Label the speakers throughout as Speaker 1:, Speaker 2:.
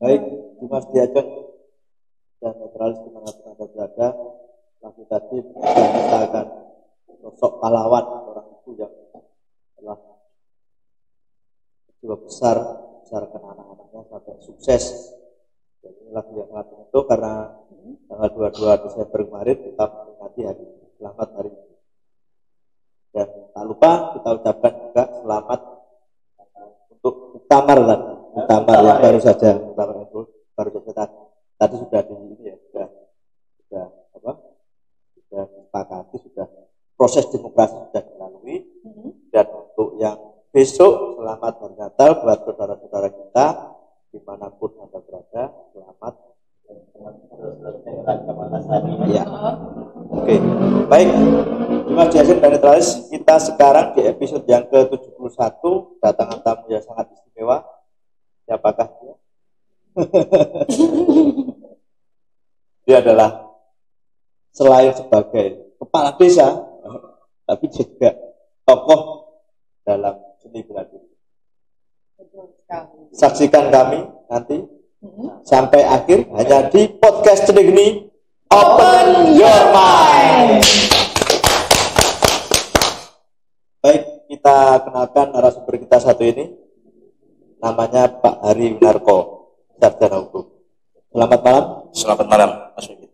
Speaker 1: Baik, Dimas Diajeng dan netralis dimanapun Anda berada, lagu tadi menceritakan sosok pahlawan orang ibu yang telah juga besar anak-anaknya sampai sukses. Dan ini lagu yang sangat menyentuh karena tanggal 22 Desember kemarin kita memperingati hari selamat hari ibu. Dan tak lupa kita ucapkan juga selamat untuk Muktamar yang baru saja tadi sudah di ini ya sudah disepakati, sudah proses demokrasi sudah dilalui. Dan untuk yang besok, selamat hari Natal buat saudara-saudara kita dimanapun Anda berada, selamat ya. Oke, baik, Dimas Diajeng dan netralis, kita sekarang di episode yang ke-71 datangan tamu yang sangat istimewa. Siapakah dia? Dia adalah selain sebagai kepala desa, tapi juga tokoh dalam seni bela diri. Saksikan kami nanti sampai akhir hanya di podcast Cendegnini Open Your Mind. Baik, kita kenalkan narasumber kita satu ini. Namanya Pak Hari Winarko, sarjana hukum. Selamat malam.
Speaker 2: Selamat malam, Mas Widi.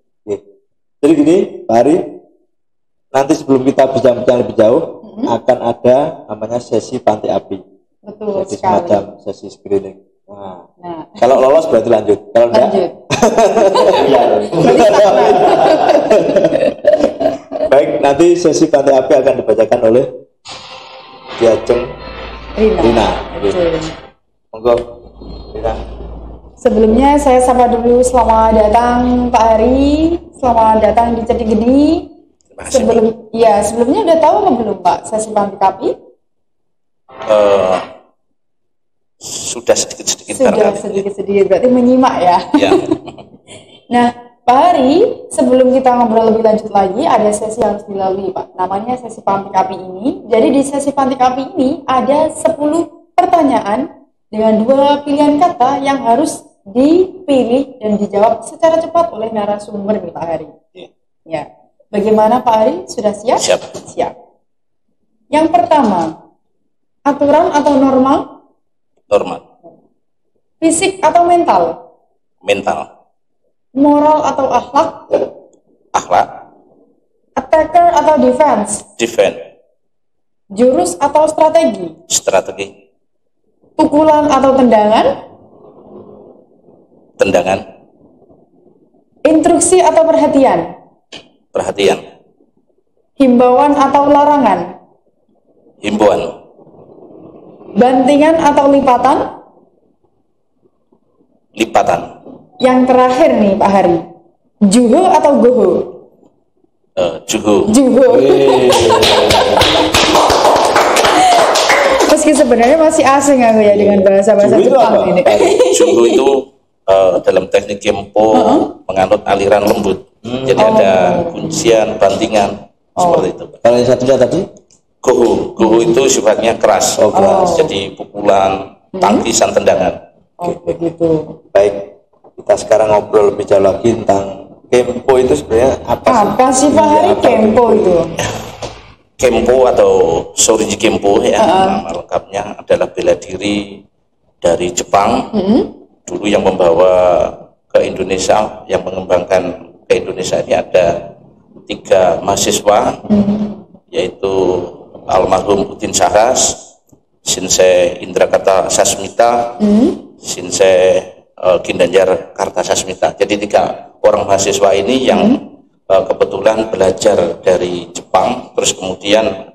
Speaker 1: Jadi gini, Pak Hari, nanti sebelum kita bincang-bincang lebih jauh, akan ada namanya sesi panti api.
Speaker 3: Betul
Speaker 1: jadi
Speaker 3: sekali.
Speaker 1: Semacam sesi screening. Nah, kalau lolos berarti lanjut. Kalau enggak, baik, nanti sesi panti api akan dibacakan oleh Diajeng Rina. Monggo, Rina.
Speaker 3: Sebelumnya saya sapa dulu, selamat datang Pak Hari, selamat datang di Cendegnini. Sebelumnya udah tahu apa belum Pak sesi panti api?
Speaker 2: Sudah sedikit-sedikit.
Speaker 3: Sudah sedikit-sedikit, berarti menyimak ya.
Speaker 2: Ya.
Speaker 3: Nah, Pak Hari, sebelum kita ngobrol lebih lanjut lagi, ada sesi yang harus dilalui Pak. Namanya sesi panti api ini. Jadi di sesi panti api ini ada 10 pertanyaan dengan 2 pilihan kata yang harus dipilih dan dijawab secara cepat oleh narasumber nih Pak Hari. Ya. Bagaimana Pak Hari? Sudah siap? Siap. Yang pertama, aturan atau normal?
Speaker 2: Normal.
Speaker 3: Fisik atau mental?
Speaker 2: Mental.
Speaker 3: Moral atau akhlak?
Speaker 2: Akhlak.
Speaker 3: Attacker atau defense?
Speaker 2: Defense.
Speaker 3: Jurus atau strategi?
Speaker 2: Strategi.
Speaker 3: Pukulan atau tendangan?
Speaker 2: Tendangan.
Speaker 3: Instruksi atau perhatian?
Speaker 2: Perhatian.
Speaker 3: Himbauan atau larangan?
Speaker 2: Himbauan.
Speaker 3: Bantingan atau lipatan?
Speaker 2: Lipatan.
Speaker 3: Yang terakhir nih Pak Hari, juho atau goho? Juho. Meski sebenarnya masih asing aku ya dengan bahasa-bahasa Jepang ini.
Speaker 2: Juho itu dalam teknik Kempo menganut aliran lembut. Jadi ada kuncian, bantingan, seperti itu.
Speaker 1: Kalau yang satunya tadi?
Speaker 2: Goho itu sifatnya keras. Jadi pukulan, tangkisan, tendangan.
Speaker 3: Begitu.
Speaker 1: Baik, kita sekarang ngobrol lebih jauh lagi tentang Kempo itu sebenarnya
Speaker 3: apa sih Pak Hari Kempo itu?
Speaker 2: Kempo atau Shorinji Kempo ya, nama lengkapnya adalah bela diri dari Jepang. Dulu yang membawa ke Indonesia, yang mengembangkan ke Indonesia ini ada 3 mahasiswa, yaitu almarhum Udin Saras, Shinsei Indrakata Sasmita, Shinsei Ginanjar Kartasasmita. Jadi 3 orang mahasiswa ini yang kebetulan belajar dari Jepang, terus kemudian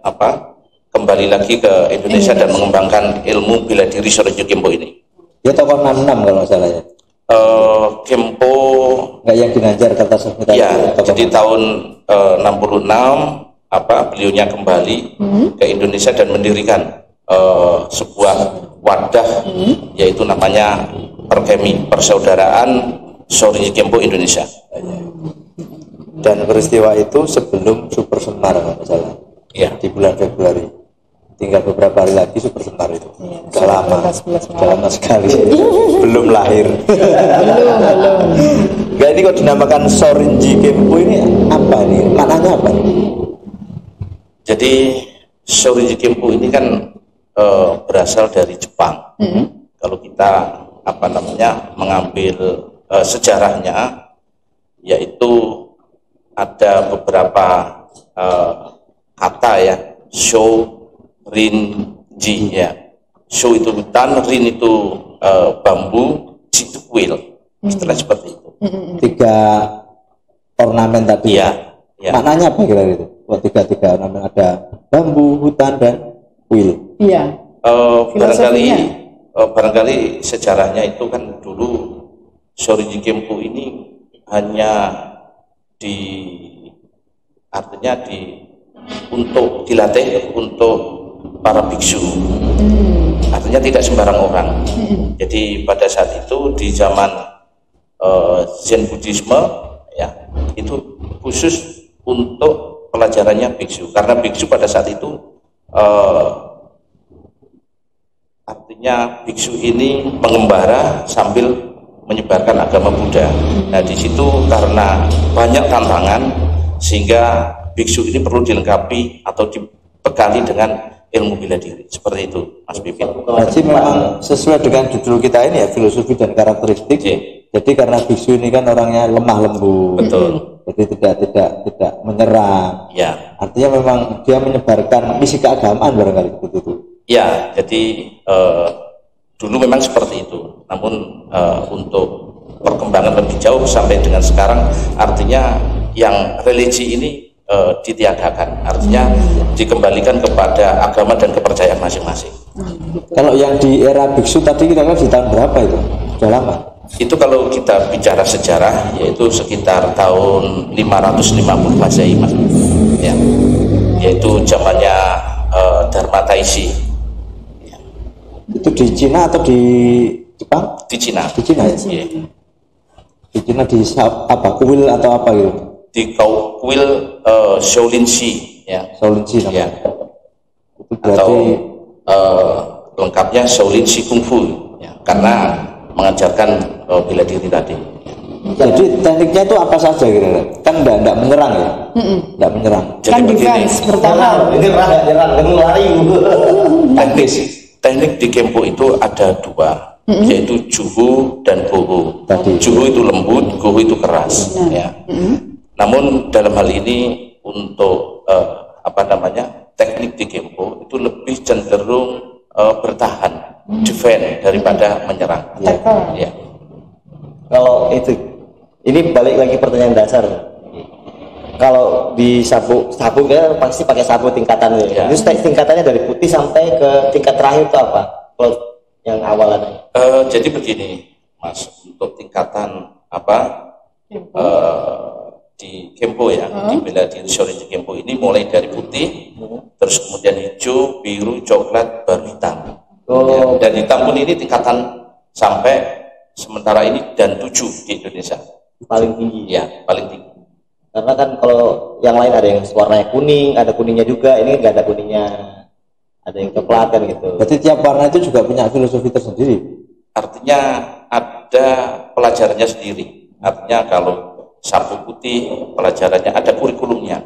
Speaker 2: kembali lagi ke Indonesia dan mengembangkan ilmu bela diri Shorinji Kempo ini.
Speaker 1: Dia tokoh 66 kalau nggak salah ya.
Speaker 2: Kempo
Speaker 1: nggak yang Ginanjar Kartasasmita.
Speaker 2: Ya, jadi tahun 66 beliaunya kembali ke Indonesia dan mendirikan sebuah wadah, yaitu namanya Perkemi, Persaudaraan Shorinji Kempo Indonesia.
Speaker 1: Dan peristiwa itu sebelum Super Semar kalau nggak salah.
Speaker 2: Ya.
Speaker 1: Di bulan Februari tinggal beberapa hari lagi Super Semar itu.
Speaker 3: Iya,
Speaker 1: Udah lama,
Speaker 3: 11
Speaker 1: udah lama sekali. Belum lahir.
Speaker 3: belum.
Speaker 1: Enggak, ini kok dinamakan Shorinji Kempo ini apa nih? Maknanya apa?
Speaker 2: Jadi Shorinji Kempo ini kan berasal dari Jepang. Kalau kita mengambil sejarahnya, yaitu ada beberapa kata ya, Shorinji ya. Sho itu hutan, rin itu bambu, ji itu kuil. Istilah seperti itu.
Speaker 1: 3 ornamen tadi.
Speaker 2: Iya. Ya.
Speaker 1: Maknanya apa kira-kira itu? Kok 3 ornamen, ada bambu, hutan, dan kuil.
Speaker 3: Iya.
Speaker 2: Barangkali sejarahnya itu kan dulu Shorinji Kempo ini hanya untuk dilatih untuk para biksu. Artinya tidak sembarang orang. Jadi pada saat itu di zaman Zen Buddhisme ya, itu khusus untuk pelajarannya biksu, karena biksu pada saat itu artinya biksu ini mengembara sambil menyebarkan agama Buddha. Nah, di situ karena banyak tantangan sehingga biksu ini perlu dilengkapi atau dibekali dengan ilmu bela diri. Seperti itu, Mas Pipin.
Speaker 1: Berarti memang sesuai dengan judul kita ini ya, filosofi dan karakteristik. Jadi karena biksu ini kan orangnya lemah lembut.
Speaker 2: Betul.
Speaker 1: Jadi tidak menyerang.
Speaker 2: Ya.
Speaker 1: Artinya memang dia menyebarkan misi keagamaan barangkali begitu.
Speaker 2: Ya, jadi dulu memang seperti itu. Namun untuk perkembangan lebih jauh sampai dengan sekarang, artinya yang religi ini ditiadakan, artinya dikembalikan kepada agama dan kepercayaan masing-masing.
Speaker 1: Kalau yang di era biksu tadi kita kan di tahun berapa itu? Sudah lama.
Speaker 2: Itu kalau kita bicara sejarah, yaitu sekitar tahun 550 Masehi, Mas. Ya. Yaitu zamannya Dharma Taisi. Ya.
Speaker 1: Itu di Cina atau di Jepang?
Speaker 2: Di Cina.
Speaker 1: Di Cina ya?
Speaker 2: Ya.
Speaker 1: Di Cina di apa? Kuil atau apa gitu?
Speaker 2: Di kuil Shaolin Shi, ya.
Speaker 1: Shaolin Shi namanya.
Speaker 2: Ya.
Speaker 1: Itu berarti
Speaker 2: Atau lengkapnya Shaolin Shi Kung Fu, ya. Karena mengajarkan bela diri tadi.
Speaker 1: Jadi tekniknya itu apa saja kira-kira? Kan enggak menyerang ya? Enggak menyerang.
Speaker 2: Jadi
Speaker 3: Kan
Speaker 2: begini,
Speaker 3: defense, bertahan.
Speaker 4: Nyerang, lari.
Speaker 2: teknik di Kempo itu ada 2, yaitu Juhu dan Goho.
Speaker 1: Tadi.
Speaker 2: Juhu itu lembut, Goho itu keras. Ya. Namun dalam hal ini untuk teknik di Kempo itu lebih cenderung bertahan, defend daripada menyerang. Ya.
Speaker 4: Kalau itu, ini balik lagi pertanyaan dasar. Kalau di sabu kan pasti pakai sabu tingkatan ya. Itu tingkatannya dari putih sampai ke tingkat terakhir itu apa? Kalau yang awalannya?
Speaker 2: Jadi begini, Mas, untuk tingkatan di Kempo ya, di bela diri Shorinji Kempo ini mulai dari putih, terus kemudian hijau, biru, coklat, baru hitam. Ya, dan hitam pun ini tingkatan sampai sementara ini dan 7 di Indonesia.
Speaker 4: Paling tinggi.
Speaker 2: Ya, paling tinggi.
Speaker 4: Karena kan kalau yang lain ada yang warnanya kuning, ada kuningnya juga, ini nggak ada kuningnya, ada yang coklat kan gitu.
Speaker 1: Berarti tiap warna itu juga punya filosofi tersendiri.
Speaker 2: Artinya ada pelajarannya sendiri. Artinya kalau sapu putih pelajarannya ada kurikulumnya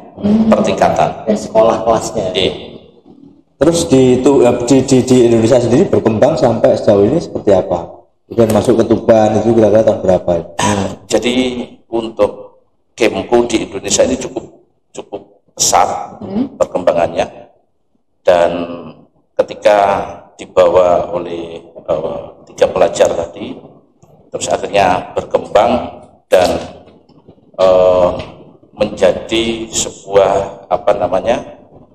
Speaker 2: per tingkatan.
Speaker 4: Ya, sekolah kelasnya.
Speaker 1: Terus di Indonesia sendiri berkembang sampai sejauh ini seperti apa? Dan masuk ke Tuban itu kira-kira tahun berapa?
Speaker 2: Jadi untuk Kempo di Indonesia ini cukup pesat perkembangannya, dan ketika dibawa oleh 3 pelajar tadi, terus akhirnya berkembang dan menjadi sebuah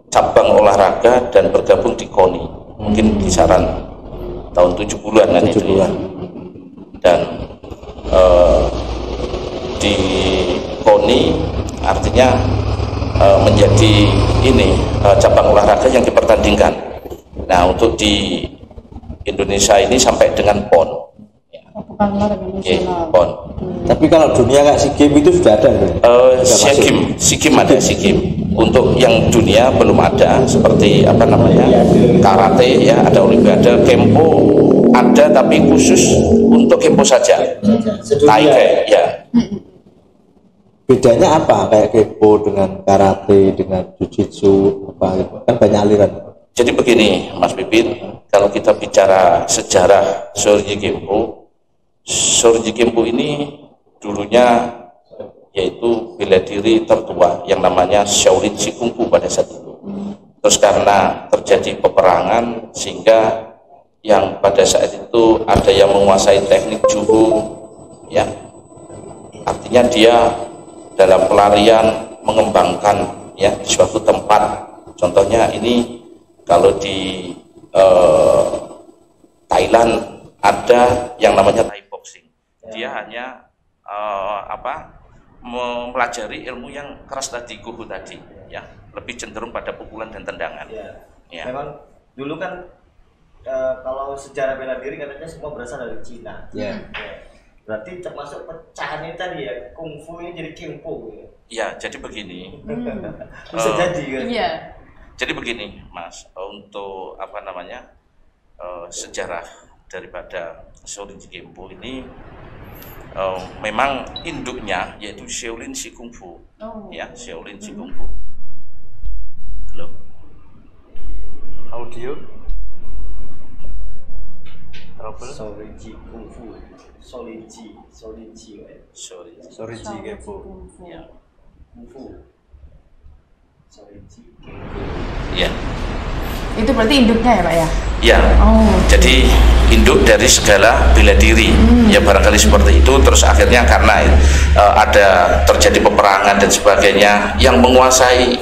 Speaker 2: cabang olahraga dan bergabung di KONI, mungkin kisaran tahun 70-an kan itu ya. Dan di KONI artinya menjadi cabang olahraga yang dipertandingkan. Nah, untuk di Indonesia ini sampai dengan PON. PON.
Speaker 1: Tapi kalau dunia kayak SEA Games itu sudah ada kan?
Speaker 2: SEA Games ada SEA Games. Untuk yang dunia belum ada, seperti apa namanya karate ya, ada olimpiade. Kempo ada tapi khusus untuk kempo saja. Taike ya.
Speaker 1: Bedanya apa kayak kempo dengan karate dengan jujitsu apa gitu? Kan banyak aliran.
Speaker 2: Jadi begini Mas Pipit, kalau kita bicara sejarah Shorinji Kempo ini dulunya yaitu bela diri tertua yang namanya Shaolin Kungfu pada saat itu. Terus karena terjadi peperangan sehingga yang pada saat itu ada yang menguasai teknik judo ya, artinya dia dalam pelarian mengembangkan ya di suatu tempat. Contohnya ini kalau di Thailand ada yang namanya Thai boxing. Dia hanya mempelajari ilmu yang keras tadi, Gohu tadi ya, lebih cenderung pada pukulan dan tendangan ya.
Speaker 4: Memang dulu kan kalau sejarah bela diri katanya semua berasal dari Cina ya. Berarti termasuk pecahannya tadi ya, kungfu ini jadi kempo ya.
Speaker 2: Ya, jadi begini.
Speaker 4: Bisa jadi kan?
Speaker 3: Iya.
Speaker 2: Jadi begini, Mas, untuk apa namanya sejarah daripada Shorinji Kempo ini memang induknya yaitu Shaolin Kungfu. Ya, Shaolin Kungfu. Halo.
Speaker 1: Audio. Trouble.
Speaker 4: Shorinji Kungfu. Shorinji Kempo.
Speaker 2: Ya.
Speaker 4: Kungfu. Shorinji Kempo.
Speaker 2: Ya.
Speaker 3: Itu berarti induknya ya Pak ya?
Speaker 2: Ya. Jadi induk dari segala bela diri ya, barangkali seperti itu. Terus akhirnya karena ada terjadi peperangan dan sebagainya, yang menguasai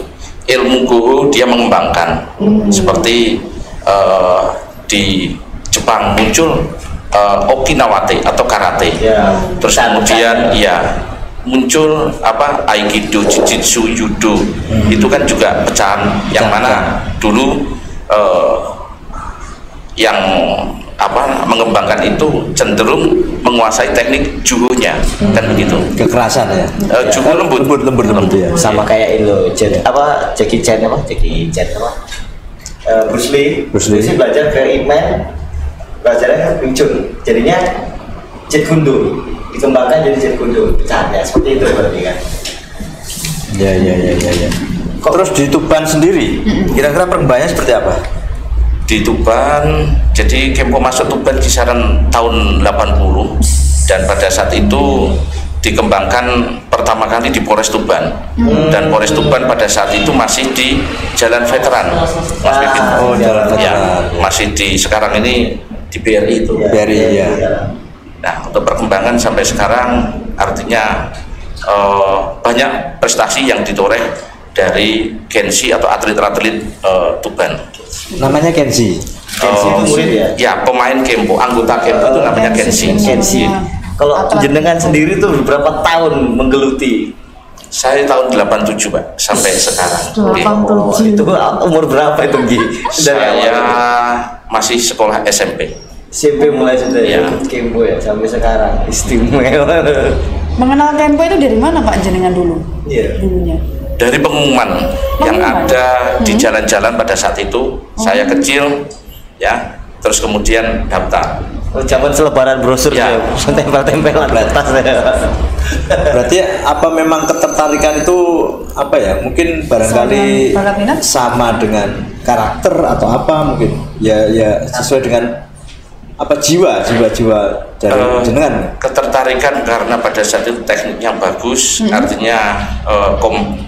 Speaker 2: ilmu Gohu dia mengembangkan seperti di Jepang muncul Okinawate atau karate terus kemudian ya muncul apa Aikido, Jujitsu, Judo itu kan juga pecahan yang mana dulu yang apa mengembangkan itu cenderung menguasai teknik judonya kan begitu,
Speaker 1: Kekerasan ya.
Speaker 2: judo lembut
Speaker 1: ya.
Speaker 4: Sama kayak itu Jackie Chan Bruce Lee belajar ke Ip Man, belajarnya Wing Chun, jadinya Jeet Kune Do, dikembangkan jadi Jeet Kune Do, pecahannya seperti itu berarti kan.
Speaker 1: Ya. Terus di Tuban sendiri, kira-kira perkembangannya seperti apa?
Speaker 2: Di Tuban, jadi Kempo masuk Tuban kisaran tahun 80 dan pada saat itu dikembangkan pertama kali di Polres Tuban dan Polres Tuban pada saat itu masih di Jalan Veteran, Mas Pipin.
Speaker 1: Oh, Jalan Veteran.
Speaker 2: Ya, masih di sekarang ini di BRI itu.
Speaker 1: BRI ya.
Speaker 2: Nah, untuk perkembangan sampai sekarang artinya banyak prestasi yang ditoreh dari Kenshi atau atlet-atlet Tuban.
Speaker 1: Namanya Kenshi.
Speaker 4: Kenshi itu murid ya?
Speaker 2: Ya, pemain Kempo, anggota Kempo itu namanya Kenshi.
Speaker 4: Kalau jenengan sendiri tuh berapa tahun menggeluti?
Speaker 2: Saya tahun 87 Pak, sampai sekarang.
Speaker 3: 87.
Speaker 4: Itu umur berapa itu Gi?
Speaker 2: Saya masih sekolah SMP.
Speaker 4: SMP mulai sudah ikut Kempo ya sampai sekarang, istimewa.
Speaker 3: Mengenal Kempo itu dari mana Pak jenengan dulu?
Speaker 4: Iya.
Speaker 3: Dulunya.
Speaker 2: Dari pengumuman yang ada di jalan-jalan pada saat itu, saya kecil ya, terus kemudian daftar.
Speaker 4: Oh, zaman selebaran brosur ya, tempel-tempelan atas ya.
Speaker 1: Berarti apa memang ketertarikan itu apa ya? Mungkin barangkali sama dengan karakter atau apa mungkin? Ya sesuai dengan apa jiwa dari jenengan.
Speaker 2: Ketertarikan karena pada saat itu tekniknya bagus, artinya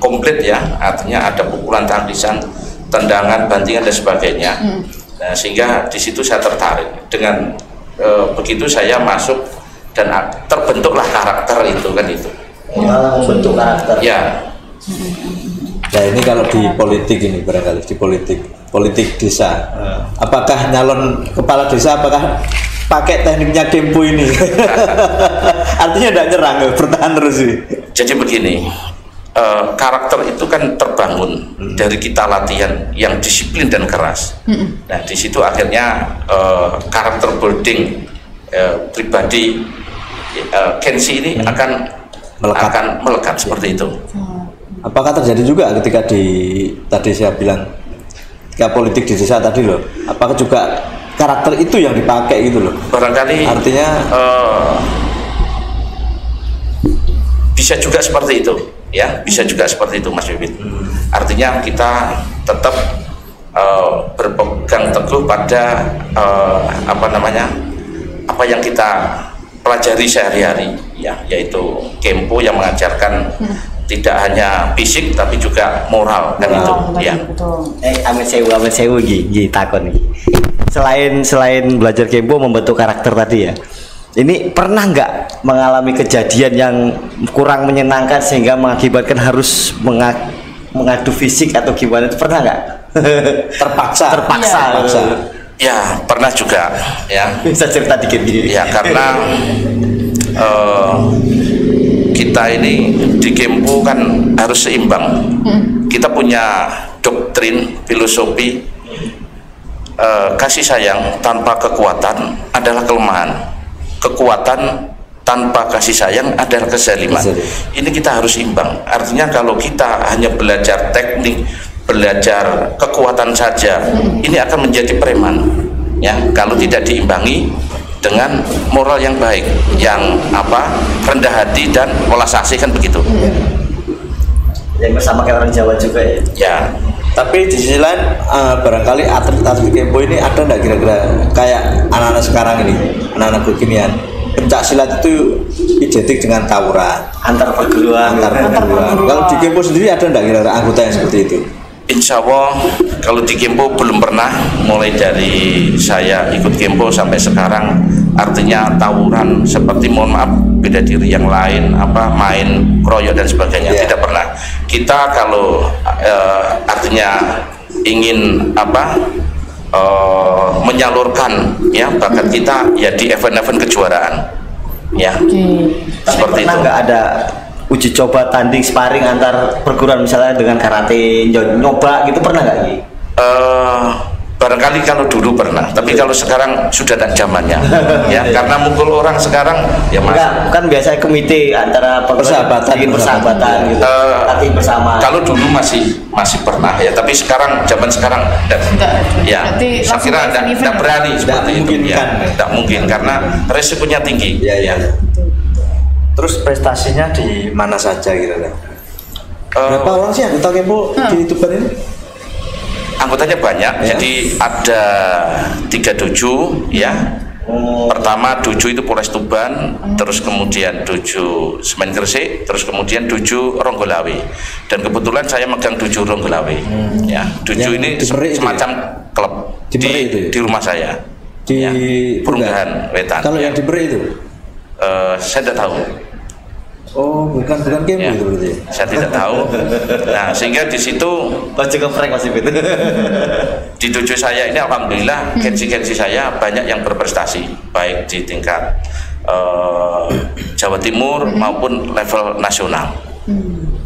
Speaker 2: komplit ya, artinya ada pukulan tangkisan, tendangan, bantingan dan sebagainya. Nah, sehingga di situ saya tertarik. Dengan begitu saya masuk dan terbentuklah karakter itu kan itu.
Speaker 4: Bentuk karakter.
Speaker 2: Ya.
Speaker 1: Nah ini kalau di politik ini barangkali di politik desa, apakah nyalon kepala desa apakah pakai tekniknya Kempo ini? Artinya tidak nyerang, bertahan terus sih.
Speaker 2: Jadi begini, karakter itu kan terbangun dari kita latihan yang disiplin dan keras. Nah di situ akhirnya karakter building pribadi Kenshi ini akan melekat seperti itu.
Speaker 1: Apakah terjadi juga ketika tadi saya bilang ketika politik di desa tadi loh, apakah juga karakter itu yang dipakai gitu loh?
Speaker 2: Barangkali
Speaker 1: artinya
Speaker 2: bisa juga seperti itu, ya, bisa juga seperti itu, Mas Bibit. Artinya kita tetap berpegang teguh pada apa yang kita pelajari sehari-hari, ya, yaitu Kempo yang mengajarkan tidak hanya fisik tapi juga moral, kan itu, ya.
Speaker 4: Amit sewu takon nih. Selain belajar Kempo membentuk karakter tadi ya, ini pernah nggak mengalami kejadian yang kurang menyenangkan sehingga mengakibatkan harus mengadu fisik atau gimana, itu pernah nggak?
Speaker 1: terpaksa.
Speaker 2: Ya, pernah juga, ya.
Speaker 4: Bisa cerita dikit gini.
Speaker 2: Ya, karena kita ini di Kempo kan harus seimbang. Kita punya doktrin, filosofi, kasih sayang tanpa kekuatan adalah kelemahan. Kekuatan tanpa kasih sayang adalah kezaliman. Ini kita harus imbang. Artinya kalau kita hanya belajar teknik, belajar kekuatan saja, ini akan menjadi preman, ya, kalau tidak diimbangi dengan moral yang baik, yang rendah hati dan welas asih, kan begitu.
Speaker 4: Yang bersama kayak orang Jawa juga ya.
Speaker 2: Ya.
Speaker 1: Tapi di sisi lain barangkali atlet-atlet Kempo ini ada nggak kira-kira kayak anak-anak sekarang ini, anak-anak kekinian, pencak silat itu identik dengan tawuran
Speaker 4: antar perguruan.
Speaker 1: Kalau di Kempo sendiri ada nggak kira-kira anggota yang seperti itu?
Speaker 2: Insya Allah kalau di Kempo belum pernah, mulai dari saya ikut Kempo sampai sekarang, artinya tawuran seperti, mohon maaf, beda diri yang lain, main kroyok dan sebagainya, tidak pernah. Kita kalau artinya ingin menyalurkan, ya, bakat kita ya di event-event kejuaraan, ya. Seperti itu.
Speaker 4: Nggak ada uji coba tanding sparring antar perguruan misalnya dengan karate, nyoba gitu, pernah nggak Ki?
Speaker 2: Barangkali kalau dulu pernah, tapi kalau sekarang sudah tak zamannya, ya, karena mukul orang sekarang ya Mas.
Speaker 4: Kan biasanya komite antara persahabatan gitu, latih bersama.
Speaker 2: Kalau dulu masih pernah, ya, tapi sekarang zaman sekarang ya, saya kira tidak berani seperti itu, ya, tidak mungkin karena resikonya tinggi, ya.
Speaker 1: Terus prestasinya di mana saja kira-kira? Berapa orang sih anggota Kempo di Tuban ini?
Speaker 2: Anggotanya banyak, ya. Jadi ada 3 dojo, ya. Pertama dojo itu Polres Tuban, terus kemudian dojo Semen Gresik, terus kemudian dojo Ronggolawe. Dan kebetulan saya megang dojo Ronggolawe. Ya, dojo ini semacam klub di rumah saya. Di Perunggahan Wetan.
Speaker 1: Kalau yang di Beri itu?
Speaker 2: Saya tidak tahu.
Speaker 1: Oh, bukan Kempo itu berarti.
Speaker 2: Saya tidak tahu. Nah, sehingga di situ di dojo saya ini alhamdulillah kensi-kensi saya banyak yang berprestasi, baik di tingkat Jawa Timur maupun level nasional.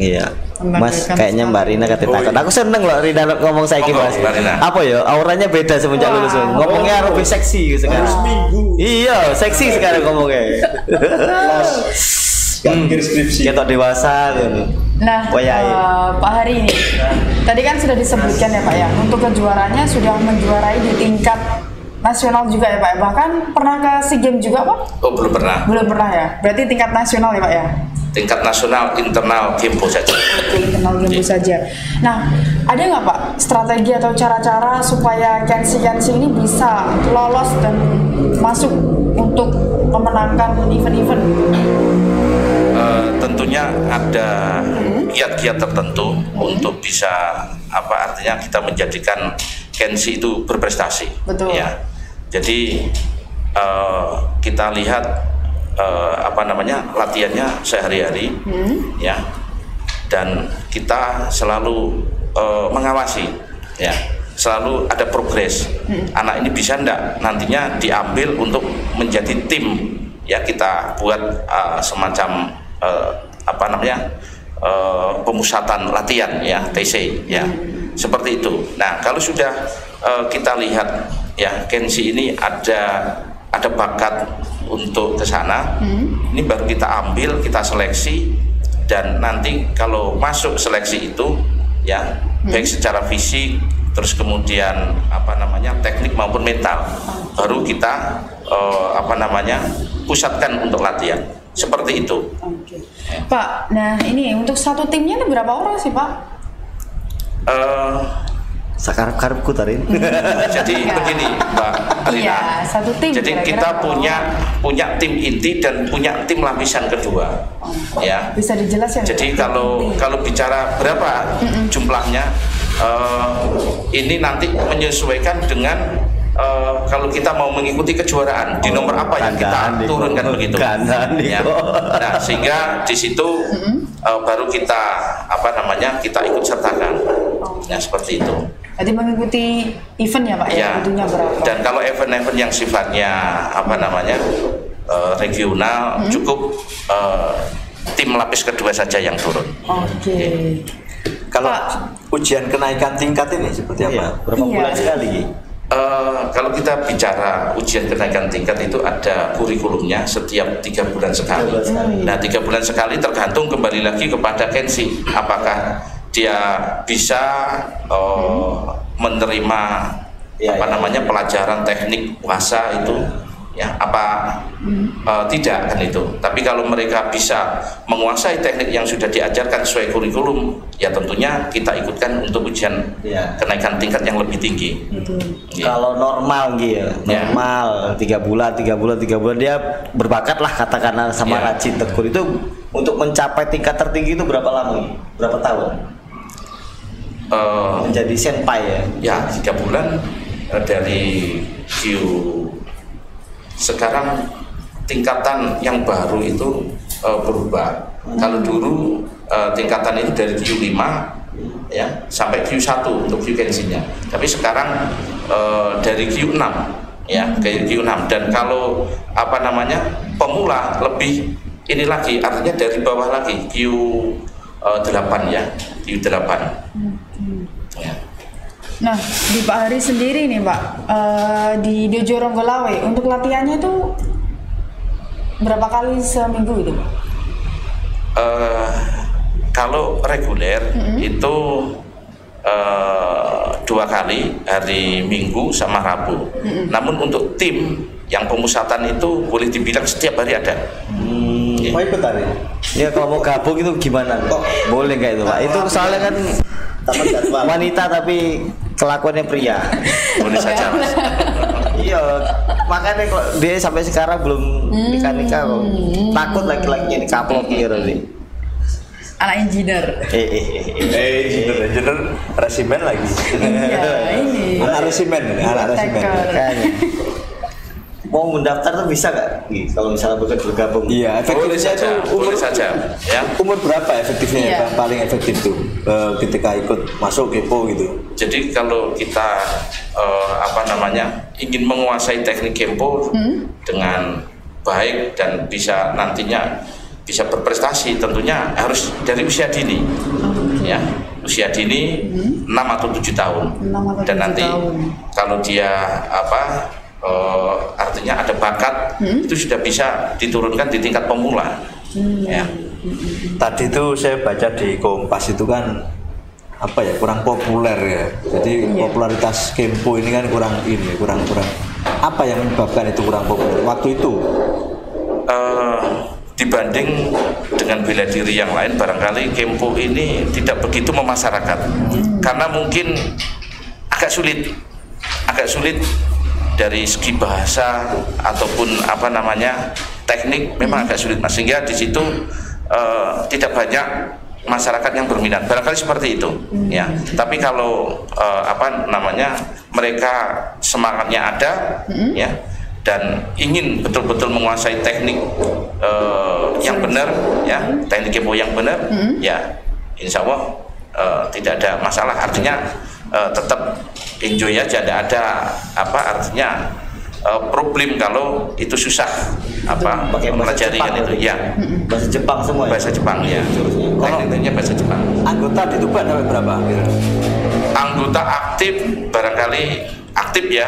Speaker 4: Iya. Mas, kayaknya Mbak Rina takut. Aku seneng loh Rina ngomong saya Mas. Apa ya? Auranya beda semenjak lulus. Ngomongnya lebih seksi sekarang. Iya, seksi sekarang ngomongnya.
Speaker 1: Mikir skripsi.
Speaker 4: Kita dewasa gitu.
Speaker 3: Nah, Pak Hari ini tadi kan sudah disebutkan ya Pak ya, untuk kejuaraannya sudah menjuarai di tingkat nasional juga ya Pak, bahkan pernah ke SEA Games juga Pak?
Speaker 2: Oh, belum pernah.
Speaker 3: Belum pernah ya, berarti tingkat nasional ya Pak ya?
Speaker 2: Tingkat nasional, internal Kempo saja.
Speaker 3: Internal Kempo saja. Nah, ada nggak Pak strategi atau cara-cara supaya kensi-kensi ini bisa lolos dan masuk untuk memenangkan event-event?
Speaker 2: Tentunya ada kiat-kiat tertentu untuk bisa artinya kita menjadikan kensi itu berprestasi.
Speaker 3: Betul.
Speaker 2: Ya. Jadi kita lihat latihannya sehari-hari, ya, dan kita selalu mengawasi, ya, selalu ada progres. Anak ini bisa enggak nantinya diambil untuk menjadi tim, ya, kita buat semacam pemusatan latihan, ya, TC, ya, seperti itu. Nah, kalau sudah kita lihat, ya, kensi ini ada bakat untuk ke sana, ini baru kita ambil, kita seleksi, dan nanti kalau masuk seleksi itu ya baik secara fisik terus kemudian teknik maupun mental baru kita pusatkan untuk latihan seperti itu.
Speaker 3: Oke. Pak, nah ini untuk satu timnya ada berapa orang sih Pak?
Speaker 4: Sakarep-karepku tadi.
Speaker 2: Jadi begini Mbak Rina.
Speaker 3: Iya, satu tim.
Speaker 2: Jadi kita punya tim inti dan punya tim lapisan kedua. Ya.
Speaker 3: Bisa dijelaskan.
Speaker 2: Jadi kalau bicara berapa jumlahnya, ini nanti menyesuaikan dengan kalau kita mau mengikuti kejuaraan di nomor apa yang kita turunkan begitu. Ya. Nah, sehingga di situ baru kita kita ikut sertakan. Ya, seperti itu.
Speaker 3: Jadi mengikuti event ya Pak ya, tentunya berapa?
Speaker 2: Dan kalau event-event yang sifatnya regional cukup tim lapis kedua saja yang turun.
Speaker 3: Oke.
Speaker 1: Kalau ujian kenaikan tingkat ini seperti apa?
Speaker 4: Berapa bulan sekali?
Speaker 2: Kalau kita bicara ujian kenaikan tingkat itu ada kurikulumnya setiap 3 bulan sekali. Nah 3 bulan sekali tergantung kembali lagi kepada Kensi apakah dia bisa menerima pelajaran teknik puasa itu ya tidak kan itu. Tapi kalau mereka bisa menguasai teknik yang sudah diajarkan sesuai kurikulum ya tentunya kita ikutkan untuk ujian kenaikan tingkat yang lebih tinggi.
Speaker 4: Kalau normal normal 3 bulan dia berbakat lah katakanlah sama rajin tekun itu untuk mencapai tingkat tertinggi itu berapa lama? Berapa tahun? Menjadi senpai
Speaker 2: ya 3 bulan dari Q sekarang tingkatan yang baru itu berubah. Kalau dulu tingkatan itu dari Q5 ya sampai Q1 untuk Q Kensinya. Tapi sekarang dari Q6 ya ke Q6 dan kalau pemula lebih ini lagi artinya dari bawah lagi Q8 ya Q8. Ya.
Speaker 3: Nah, di Pak Hari sendiri nih Pak, di Dojo Ronggolawe untuk latihannya itu berapa kali seminggu itu Pak?
Speaker 2: Kalau reguler itu 2 kali, hari Minggu sama Rabu. Namun untuk tim yang pemusatan itu boleh dibilang setiap hari ada.
Speaker 4: Mau ikut hari? Ya kalau mau gabung itu gimana? Boleh nggak itu Pak? Itu soalnya kan wanita tapi kelakuannya pria.
Speaker 2: Boleh saja Mas.
Speaker 4: Iya, makanya kok dia sampai sekarang belum nikah kok. Takut laki-lakinya dikaplok gitu nih.
Speaker 3: Anak engineer.
Speaker 1: Engineer resimen lagi.
Speaker 3: Iya, ini.
Speaker 1: Anak resimen.
Speaker 4: Mau mendaftar tuh bisa nggak? Kalau misalnya bergabung?
Speaker 1: Iya, efektifnya itu
Speaker 2: umur saja. Ya.
Speaker 1: Umur berapa efektifnya yang paling efektif tuh ketika ikut masuk Kempo gitu?
Speaker 2: Jadi kalau kita ingin menguasai teknik Kempo dengan baik dan bisa nantinya bisa berprestasi, tentunya harus dari usia dini. Ya, usia dini 6 atau 7 tahun. Dan nanti kalau dia artinya ada bakat itu sudah bisa diturunkan di tingkat pemula. Ya.
Speaker 1: Tadi itu saya baca di Kompas itu kan kurang populer ya. Jadi popularitas Kempo ini kan kurang apa yang menyebabkan itu kurang populer waktu itu?
Speaker 2: Dibanding dengan bela diri yang lain barangkali Kempo ini tidak begitu memasyarakat karena mungkin agak sulit dari segi bahasa ataupun teknik memang agak sulit Mas, sehingga di situ tidak banyak masyarakat yang berminat barangkali seperti itu ya. Tapi kalau mereka semangatnya ada ya dan ingin betul-betul menguasai teknik yang benar ya, teknik Kempo yang benar ya insya Allah tidak ada masalah, artinya tetap enjoy aja, tidak ada artinya problem kalau itu susah mempelajari kan itu ya.
Speaker 4: Bahasa Jepang semua ya?
Speaker 2: Bahasa Jepang ya, tekniknya bahasa Jepang.
Speaker 1: Anggota di Tuban sampai berapa?
Speaker 2: Anggota aktif barangkali aktif ya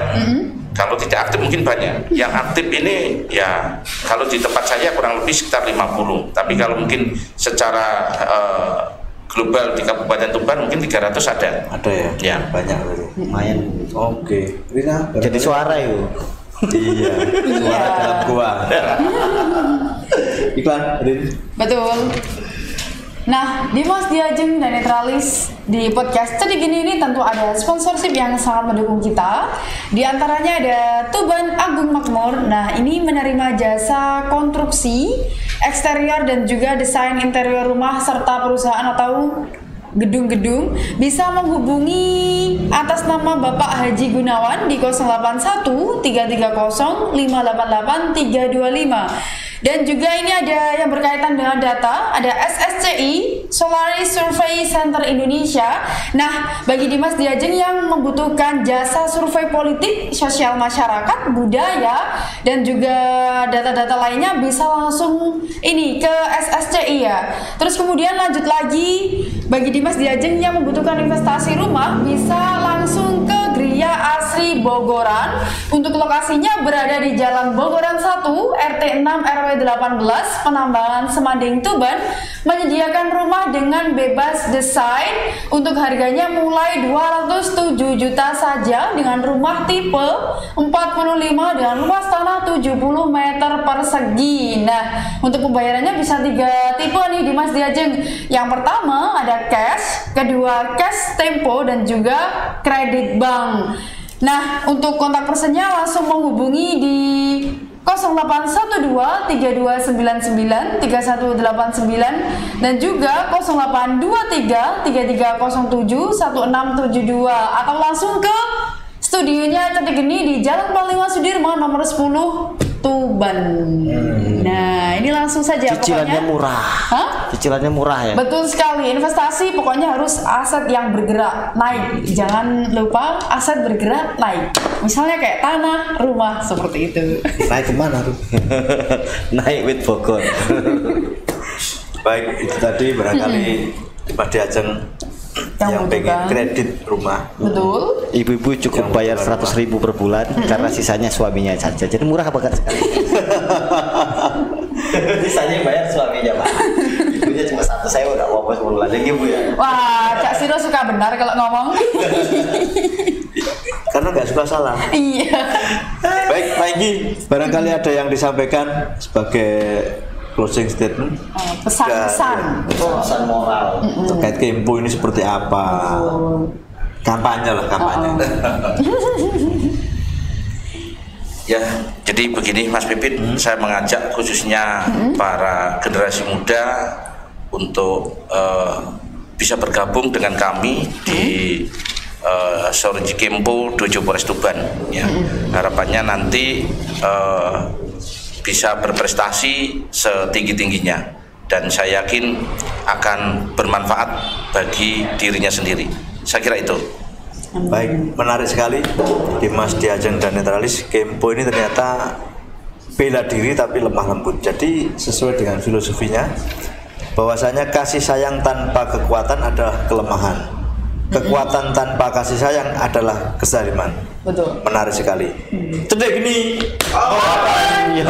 Speaker 2: Kalau tidak aktif mungkin banyak. Yang aktif ini ya kalau di tempat saya kurang lebih sekitar 50. Tapi kalau mungkin secara global di Kabupaten Tuban mungkin 300 ada.
Speaker 1: Ada ya?
Speaker 2: Ya.
Speaker 1: Banyak berarti.
Speaker 4: Lumayan.
Speaker 1: Oke. Rina,
Speaker 4: Jadi suara yuk.
Speaker 1: iya, suara dalam gua. Iklan, Rin.
Speaker 3: Betul. Nah, Dimas Diajeng dan Netralis di podcast Cedik ini tentu ada sponsorship yang sangat mendukung kita. Di antaranya ada Tuban Agung Makmur. Nah, ini menerima jasa konstruksi, eksterior dan juga desain interior rumah serta perusahaan atau gedung-gedung. Bisa menghubungi atas nama Bapak Haji Gunawan di 081 330 588 325. Dan juga ini ada yang berkaitan dengan data, ada SSCI, Solaris Survey Center Indonesia. Nah, bagi Dimas Diajeng yang membutuhkan jasa survei politik, sosial masyarakat, budaya, dan juga data-data lainnya bisa langsung ini ke SSCI ya. Terus kemudian lanjut lagi, bagi Dimas Diajeng yang membutuhkan investasi rumah, bisa langsung ke Gria Asri Bogoran. Untuk lokasinya berada di Jalan Bogoran 1, RT 6 RW 18, Penambangan Semanding Tuban, menyediakan rumah dengan bebas desain. Untuk harganya mulai 207 juta saja dengan rumah tipe 45 dengan luas tanah 70 meter persegi. Nah, untuk pembayarannya bisa 3 tipe nih Dimas Diajeng. Yang pertama ada cash, kedua cash tempo dan juga kredit bank. Nah, untuk kontak personnya langsung menghubungi di 0812 3299 3189 dan juga 0823 3307 1672 atau langsung ke studionya Cedik Geni di Jalan Panglima Sudirman nomor 10 Tuban. Nah, ini langsung saja
Speaker 4: Cicilannya
Speaker 3: pokoknya.
Speaker 4: murah.
Speaker 3: Hah?
Speaker 4: Cicilannya murah ya.
Speaker 3: Betul sekali, investasi pokoknya harus aset yang bergerak naik. Jangan lupa aset bergerak naik. Misalnya kayak tanah, rumah seperti itu.
Speaker 1: Naik kemana tuh?
Speaker 4: Naik with Bogor.
Speaker 1: Baik, itu tadi barangkali Dimas Diajeng yang pengen
Speaker 3: membutuhkan
Speaker 1: kredit rumah.
Speaker 3: Betul.
Speaker 4: Ibu-ibu cukup bayar 100.000 per bulan karena sisanya suaminya saja. Jadi murah banget sekali. Sisanya bayar suaminya, Pak. Ibunya cuma 1 sewa enggak apa-apa sebulan lagi, Bu ya.
Speaker 3: Wah, Cak Siro suka benar kalau ngomong.
Speaker 1: Karena nggak suka salah.
Speaker 3: Iya.
Speaker 1: Baik, Pak Inggi, barangkali ada yang disampaikan sebagai closing statement
Speaker 3: Pesan-pesan.
Speaker 4: Pesan moral.
Speaker 1: terkait Kempo ini seperti apa? Kampanye lah, kampanye.
Speaker 2: Ya, jadi begini Mas Pipit, saya mengajak khususnya para generasi muda untuk bisa bergabung dengan kami di Sorji Kempo Dojo Polres Tuban. Ya, harapannya nanti bisa berprestasi setinggi-tingginya dan saya yakin akan bermanfaat bagi dirinya sendiri. Saya kira itu.
Speaker 1: Baik, menarik sekali Dimas Diajeng dan Netralis. Kempo ini ternyata bela diri tapi lemah lembut. Jadi sesuai dengan filosofinya bahwasanya kasih sayang tanpa kekuatan adalah kelemahan. Kekuatan tanpa kasih sayang adalah kezaliman.
Speaker 3: Betul.
Speaker 1: Menarik sekali. Cedik ini.
Speaker 4: Oh, iya.